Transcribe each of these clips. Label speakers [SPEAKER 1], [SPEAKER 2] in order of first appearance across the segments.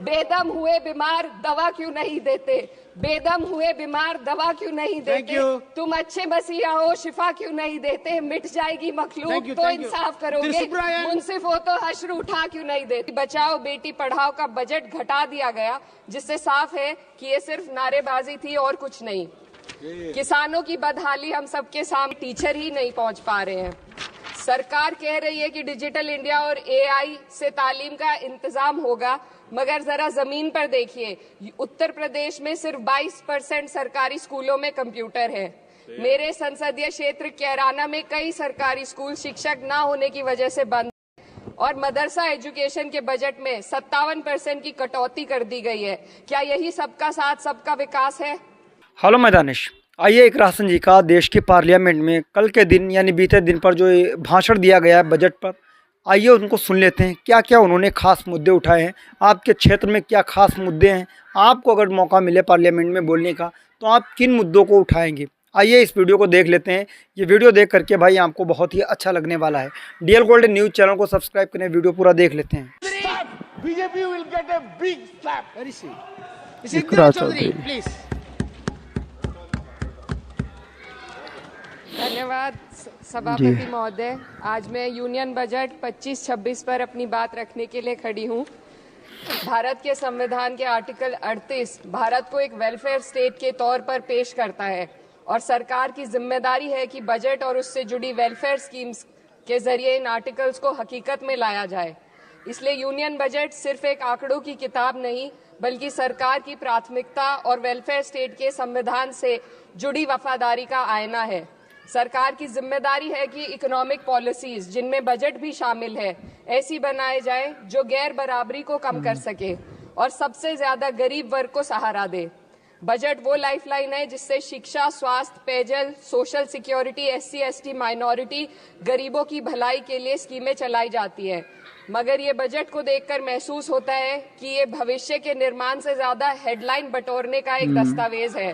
[SPEAKER 1] बेदम हुए बीमार दवा क्यों नहीं देते? बेदम हुए बीमार दवा क्यों नहीं देते? तुम अच्छे मसीहा हो, शिफा क्यों नहीं देते? मिट जाएगी मखलूक तो इंसाफ करोगे, मुंसिफ हो तो हश्र उठा क्यों नहीं देते? बचाओ बेटी पढ़ाओ का बजट घटा दिया गया, जिससे साफ है कि ये सिर्फ नारेबाजी थी और कुछ नहीं। किसानों की बदहाली हम सबके सामने, टीचर ही नहीं पहुंच पा रहे हैं। सरकार कह रही है कि डिजिटल इंडिया और एआई से तालीम का इंतजाम होगा, मगर जरा जमीन पर देखिए, उत्तर प्रदेश में सिर्फ 22% सरकारी स्कूलों में कंप्यूटर है। मेरे संसदीय क्षेत्र कैराना में कई सरकारी स्कूल शिक्षक न होने की वजह से बंद और मदरसा एजुकेशन के बजट में 57% की कटौती कर दी गई है। क्या यही सबका साथ सबका विकास है?
[SPEAKER 2] हेलो मैं दानिश। आइए एक राशन जी का देश की पार्लियामेंट में कल के दिन यानी बीते दिन पर जो भाषण दिया गया है बजट पर, आइए उनको सुन लेते हैं क्या क्या उन्होंने खास मुद्दे उठाए हैं। आपके क्षेत्र में क्या खास मुद्दे हैं? आपको अगर मौका मिले पार्लियामेंट में बोलने का तो आप किन मुद्दों को उठाएंगे? आइए इस वीडियो को देख लेते हैं। ये वीडियो देख करके भाई आपको बहुत ही अच्छा लगने वाला है। डीएल गोल्डन न्यूज़ चैनल को सब्सक्राइब करें, वीडियो पूरा देख लेते हैं।
[SPEAKER 3] BJP will get a big slap. Where is he? Is
[SPEAKER 4] Iqra
[SPEAKER 3] Chaudhary,
[SPEAKER 4] Chaudhary.
[SPEAKER 3] please.
[SPEAKER 1] धन्यवाद सभापति महोदय। आज मैं यूनियन बजट 25-26 पर अपनी बात रखने के लिए खड़ी हूँ। भारत के संविधान के आर्टिकल 38 भारत को एक वेलफेयर स्टेट के तौर पर पेश करता है और सरकार की जिम्मेदारी है कि बजट और उससे जुड़ी वेलफेयर स्कीम्स के जरिए इन आर्टिकल्स को हकीकत में लाया जाए। इसलिए यूनियन बजट सिर्फ एक आंकड़ों की किताब नहीं, बल्कि सरकार की प्राथमिकता और वेलफेयर स्टेट के संविधान से जुड़ी वफादारी का आईना है। सरकार की जिम्मेदारी है कि इकोनॉमिक पॉलिसीज, जिनमें बजट भी शामिल है, ऐसी बनाए जाए जो गैर बराबरी को कम कर सके और सबसे ज्यादा गरीब वर्ग को सहारा दे। बजट वो लाइफलाइन है जिससे शिक्षा, स्वास्थ्य, पेयजल, सोशल सिक्योरिटी, SC/ST माइनॉरिटी, गरीबों की भलाई के लिए स्कीमें चलाई जाती है। मगर ये बजट को देखकर महसूस होता है कि ये भविष्य के निर्माण से ज्यादा हेडलाइन बटोरने का एक दस्तावेज है।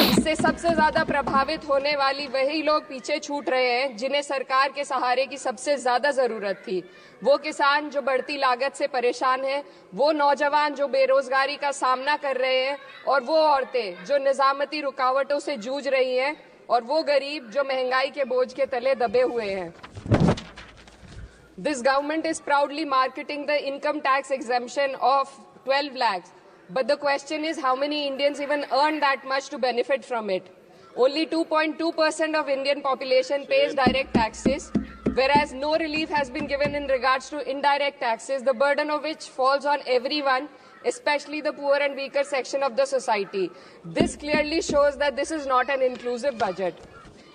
[SPEAKER 1] इससे सबसे ज्यादा प्रभावित होने वाली वही लोग पीछे छूट रहे हैं जिन्हें सरकार के सहारे की सबसे ज्यादा जरूरत थी। वो किसान जो बढ़ती लागत से परेशान हैं, वो नौजवान जो बेरोजगारी का सामना कर रहे हैं और वो औरतें जो निजामती रुकावटों से जूझ रही हैं और वो गरीब जो महंगाई के बोझ के तले दबे हुए हैं। This government is proudly marketing the income tax exemption of 12 lakhs. But the question is, how many Indians even earn that much to benefit from it? Only 2.2% of Indian population pays direct taxes, whereas no relief has been given in regards to indirect taxes, the burden of which falls on everyone, especially the poor and weaker section of the society. This clearly shows that this is not an inclusive budget.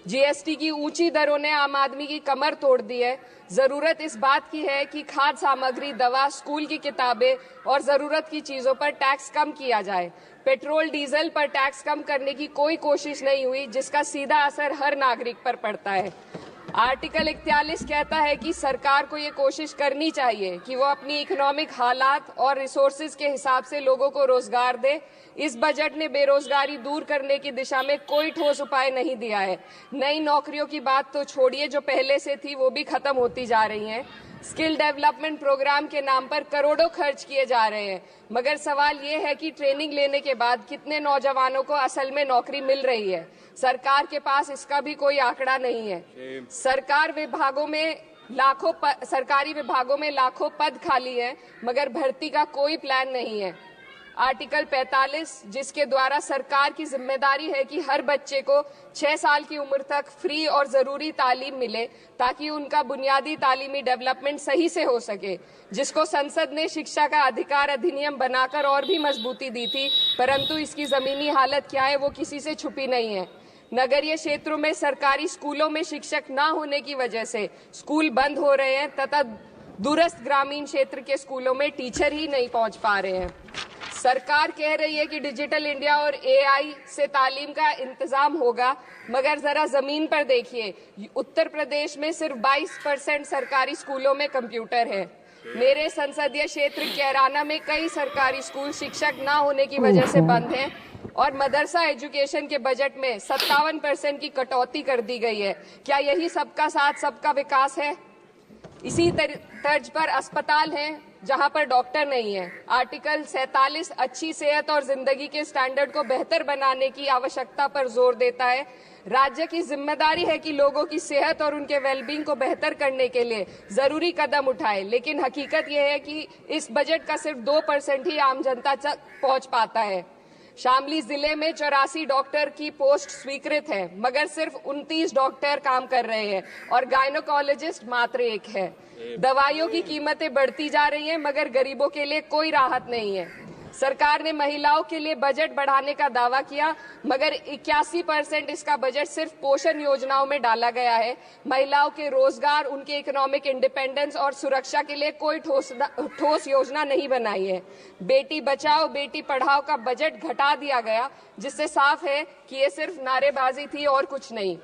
[SPEAKER 1] GST की ऊंची दरों ने आम आदमी की कमर तोड़ दी है। जरूरत इस बात की है कि खाद्य सामग्री, दवा, स्कूल की किताबें और जरूरत की चीजों पर टैक्स कम किया जाए। पेट्रोल डीजल पर टैक्स कम करने की कोई कोशिश नहीं हुई, जिसका सीधा असर हर नागरिक पर पड़ता है। आर्टिकल 41 कहता है कि सरकार को ये कोशिश करनी चाहिए कि वो अपनी इकोनॉमिक हालात और रिसोर्सेज के हिसाब से लोगों को रोजगार दे। इस बजट ने बेरोजगारी दूर करने की दिशा में कोई ठोस उपाय नहीं दिया है। नई नौकरियों की बात तो छोड़िए, जो पहले से थी वो भी खत्म होती जा रही हैं। स्किल डेवलपमेंट प्रोग्राम के नाम पर करोड़ों खर्च किए जा रहे हैं, मगर सवाल ये है कि ट्रेनिंग लेने के बाद कितने नौजवानों को असल में नौकरी मिल रही है। सरकार के पास इसका भी कोई आंकड़ा नहीं है। सरकारी विभागों में लाखों पद खाली हैं, मगर भर्ती का कोई प्लान नहीं है। आर्टिकल 45, जिसके द्वारा सरकार की जिम्मेदारी है कि हर बच्चे को 6 साल की उम्र तक फ्री और जरूरी तालीम मिले ताकि उनका बुनियादी तालीमी डेवलपमेंट सही से हो सके, जिसको संसद ने शिक्षा का अधिकार अधिनियम बनाकर और भी मजबूती दी थी, परंतु इसकी जमीनी हालत क्या है वो किसी से छुपी नहीं है। नगरीय क्षेत्रों में सरकारी स्कूलों में शिक्षक न होने की वजह से स्कूल बंद हो रहे हैं तथा दूरस्थ ग्रामीण क्षेत्र के स्कूलों में टीचर ही नहीं पहुंच पा रहे हैं। सरकार कह रही है कि डिजिटल इंडिया और एआई से तालीम का इंतजाम होगा, मगर जरा जमीन पर देखिए, उत्तर प्रदेश में सिर्फ 22% सरकारी स्कूलों में कंप्यूटर है। मेरे संसदीय क्षेत्र कैराना में कई सरकारी स्कूल शिक्षक न होने की वजह से बंद हैं और मदरसा एजुकेशन के बजट में 57% की कटौती कर दी गई है। क्या यही सबका साथ सबका विकास है? इसी तर्ज पर अस्पताल हैं जहां पर डॉक्टर नहीं है। आर्टिकल 47 अच्छी सेहत और जिंदगी के स्टैंडर्ड को बेहतर बनाने की आवश्यकता पर जोर देता है। राज्य की जिम्मेदारी है कि लोगों की सेहत और उनके वेलबींग को बेहतर करने के लिए जरूरी कदम उठाए, लेकिन हकीकत यह है कि इस बजट का सिर्फ 2% ही आम जनता तक पहुंच पाता है। शामली जिले में 84 डॉक्टर की पोस्ट स्वीकृत है, मगर सिर्फ 29 डॉक्टर काम कर रहे हैं और गायनोकोलॉजिस्ट मात्र 1 है। दवाइयों की कीमतें बढ़ती जा रही हैं, मगर गरीबों के लिए कोई राहत नहीं है। सरकार ने महिलाओं के लिए बजट बढ़ाने का दावा किया, मगर 81% इसका बजट सिर्फ पोषण योजनाओं में डाला गया है। महिलाओं के रोजगार, उनके इकोनॉमिक इंडिपेंडेंस और सुरक्षा के लिए कोई ठोस योजना नहीं बनाई है। बेटी बचाओ बेटी पढ़ाओ का बजट घटा दिया गया, जिससे साफ है कि ये सिर्फ नारेबाजी थी और कुछ नहीं।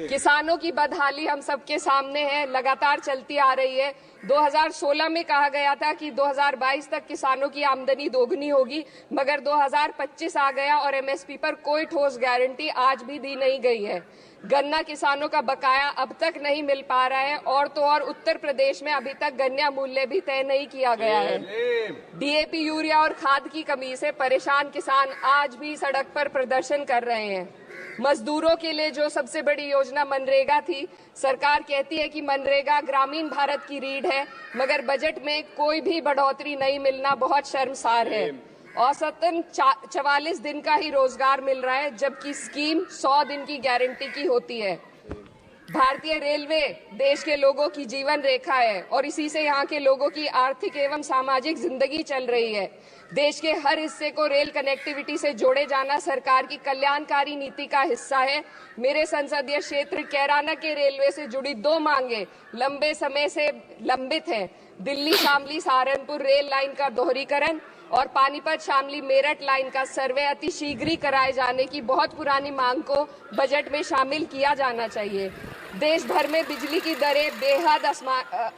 [SPEAKER 1] किसानों की बदहाली हम सबके सामने है, लगातार चलती आ रही है। 2016 में कहा गया था कि 2022 तक किसानों की आमदनी दोगुनी होगी, मगर 2025 आ गया और एमएसपी पर कोई ठोस गारंटी आज भी दी नहीं गई है। गन्ना किसानों का बकाया अब तक नहीं मिल पा रहा है, और तो और उत्तर प्रदेश में अभी तक गन्ना मूल्य भी तय नहीं किया गया है। डीएपी, यूरिया और खाद की कमी से परेशान किसान आज भी सड़क पर प्रदर्शन कर रहे हैं। मजदूरों के लिए जो सबसे बड़ी योजना मनरेगा थी, सरकार कहती है कि मनरेगा ग्रामीण भारत की रीढ़ है, मगर बजट में कोई भी बढ़ोतरी नहीं मिलना बहुत शर्मसार है। औसतन 44 दिन का ही रोजगार मिल रहा है, जबकि स्कीम 100 दिन की गारंटी की होती है। भारतीय रेलवे देश के लोगों की जीवन रेखा है और इसी से यहाँ के लोगों की आर्थिक एवं सामाजिक जिंदगी चल रही है। देश के हर हिस्से को रेल कनेक्टिविटी से जोड़े जाना सरकार की कल्याणकारी नीति का हिस्सा है। मेरे संसदीय क्षेत्र कैराना के रेलवे से जुड़ी 2 मांगे लंबे समय से लंबित हैं। दिल्ली शामली सहारनपुर रेल लाइन का दोहरीकरण और पानीपत शामली मेरठ लाइन का सर्वे अति शीघ्र कराए जाने की बहुत पुरानी मांग को बजट में शामिल किया जाना चाहिए। देश भर में बिजली की दरें बेहद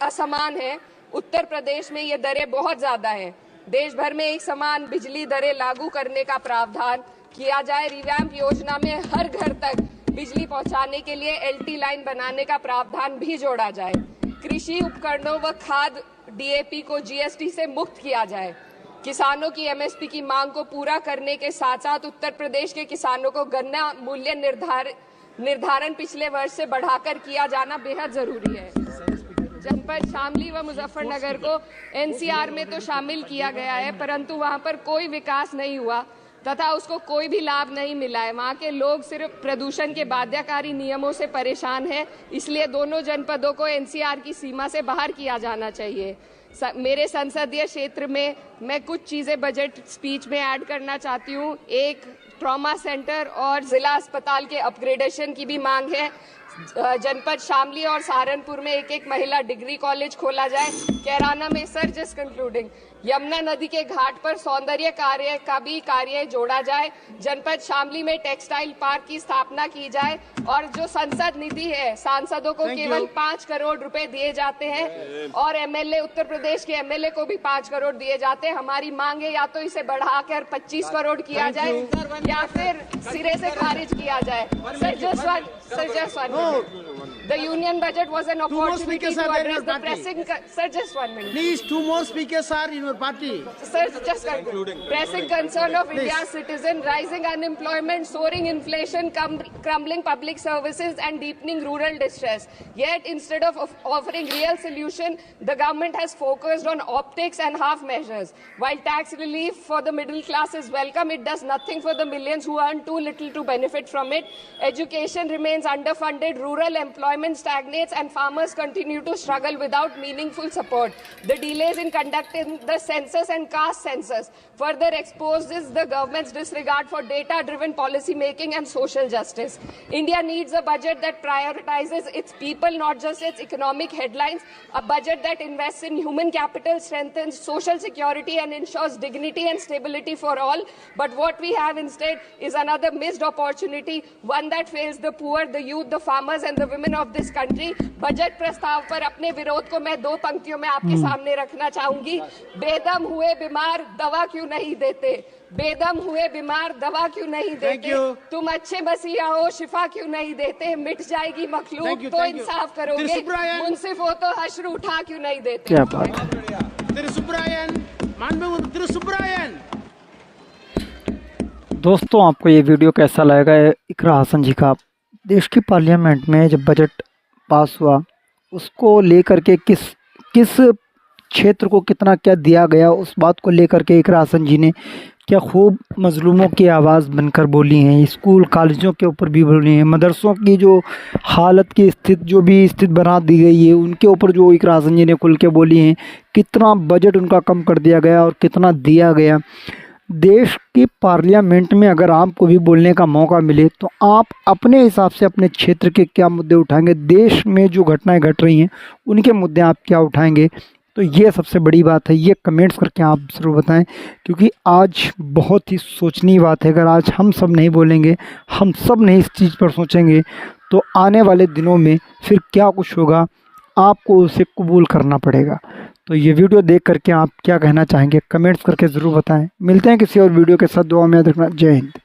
[SPEAKER 1] असमान है। उत्तर प्रदेश में ये दरें बहुत ज्यादा हैं। देश भर में एक समान बिजली दरें लागू करने का प्रावधान किया जाए। रिवैम्प योजना में हर घर तक बिजली पहुंचाने के लिए एलटी लाइन बनाने का प्रावधान भी जोड़ा जाए। कृषि उपकरणों व खाद डीएपी को जीएसटी से मुक्त किया जाए। किसानों की एमएसपी की मांग को पूरा करने के साथ साथ उत्तर प्रदेश के किसानों को गन्ना मूल्य निर्धारण पिछले वर्ष से बढ़ाकर किया जाना बेहद जरूरी है। जनपद शामली व मुजफ्फरनगर को एनसीआर में तो शामिल किया गया है, परंतु वहां पर कोई विकास नहीं हुआ तथा उसको कोई भी लाभ नहीं मिला है। वहां के लोग सिर्फ प्रदूषण के बाध्यकारी नियमों से परेशान हैं, इसलिए दोनों जनपदों को एनसीआर की सीमा से बाहर किया जाना चाहिए। मेरे संसदीय क्षेत्र में मैं कुछ चीजें बजट स्पीच में ऐड करना चाहती हूँ। एक, ट्रॉमा सेंटर और जिला अस्पताल के अपग्रेडेशन की भी मांग है। जनपद शामली और सहारनपुर में एक महिला डिग्री कॉलेज खोला जाए। कैराना में सर जस्ट कंक्लूडिंग, यमुना नदी के घाट पर सौंदर्य कार्य का भी कार्य जोड़ा जाए। जनपद शामली में टेक्सटाइल पार्क की स्थापना की जाए और जो संसद निधि है, सांसदों को केवल 5 करोड़ रुपए दिए जाते हैं और एमएलए, उत्तर प्रदेश के एमएलए को भी 5 करोड़ दिए जाते हैं। हमारी मांग है या तो इसे बढ़ाकर 25 करोड़ किया जाए या फिर सिरे से खारिज किया जाए। Sir just one The union budget was an opportunity to address the pressing... Sir, just 1 minute.
[SPEAKER 3] Please, 2 more speakers are in your party.
[SPEAKER 1] Sir, just concluding. Pressing concern of India's citizen, rising unemployment, soaring inflation, crumbling public services and deepening rural distress. Yet, instead of offering real solution, the government has focused on optics and half measures. While tax relief for the middle class is welcome, it does nothing for the millions who earn too little to benefit from it. Education remains underfunded, rural employment stagnates and farmers continue to struggle without meaningful support. The delays in conducting the census and caste census further exposes the government's disregard for data-driven policy making and social justice. India needs a budget that prioritizes its people, not just its economic headlines, a budget that invests in human capital, strengthens social security and ensures dignity and stability for all. But what we have instead is another missed opportunity, one that fails the poor, the youth, the farmers and the women of this country. Budget प्रस्ताव पर अपने विरोध को मैं 2 पंक्तियों में आपके सामने रखना चाहूंगी। बेदम हुए बीमार दवा क्यों नहीं देते? बेदम हुए बीमार दवा क्यों नहीं देते? तुम अच्छे मसीहा हो, शिफा क्यों नहीं देते? मिट जाएगी मखलूक तो इंसाफ करोगे, मुंसिफ हो तो हश्र उठा क्यों नहीं देते?
[SPEAKER 2] क्या बात।
[SPEAKER 3] Terus Brian, Manbung Terus Brian.
[SPEAKER 2] दोस्तों, आपको ये वीडियो कैसा लगेगा? इकरा हसन जी का देश की पार्लियामेंट में जब बजट पास हुआ उसको लेकर के किस किस क्षेत्र को कितना क्या दिया गया, उस बात को लेकर के इकरा हसन जी ने क्या खूब मज़लूमों की आवाज़ बनकर बोली हैं। स्कूल कॉलेजों के ऊपर भी बोली हैं, मदरसों की जो हालत की स्थिति जो भी स्थिति बना दी गई है उनके ऊपर जो इकरा हसन जी ने खुल के बोली हैं। कितना बजट उनका कम कर दिया गया और कितना दिया गया। देश की पार्लियामेंट में अगर आपको भी बोलने का मौका मिले तो आप अपने हिसाब से अपने क्षेत्र के क्या मुद्दे उठाएंगे, देश में जो घटनाएं घट रही हैं उनके मुद्दे आप क्या उठाएंगे, तो ये सबसे बड़ी बात है। ये कमेंट्स करके आप ज़रूर बताएं, क्योंकि आज बहुत ही सोचनीय बात है। अगर आज हम सब नहीं बोलेंगे, हम सब नहीं इस चीज़ पर सोचेंगे, तो आने वाले दिनों में फिर क्या कुछ होगा आपको उसे कबूल करना पड़ेगा। तो ये वीडियो देख करके आप क्या कहना चाहेंगे, कमेंट्स करके ज़रूर बताएं। मिलते हैं किसी और वीडियो के साथ। दुआ में याद रखना। जय हिंद।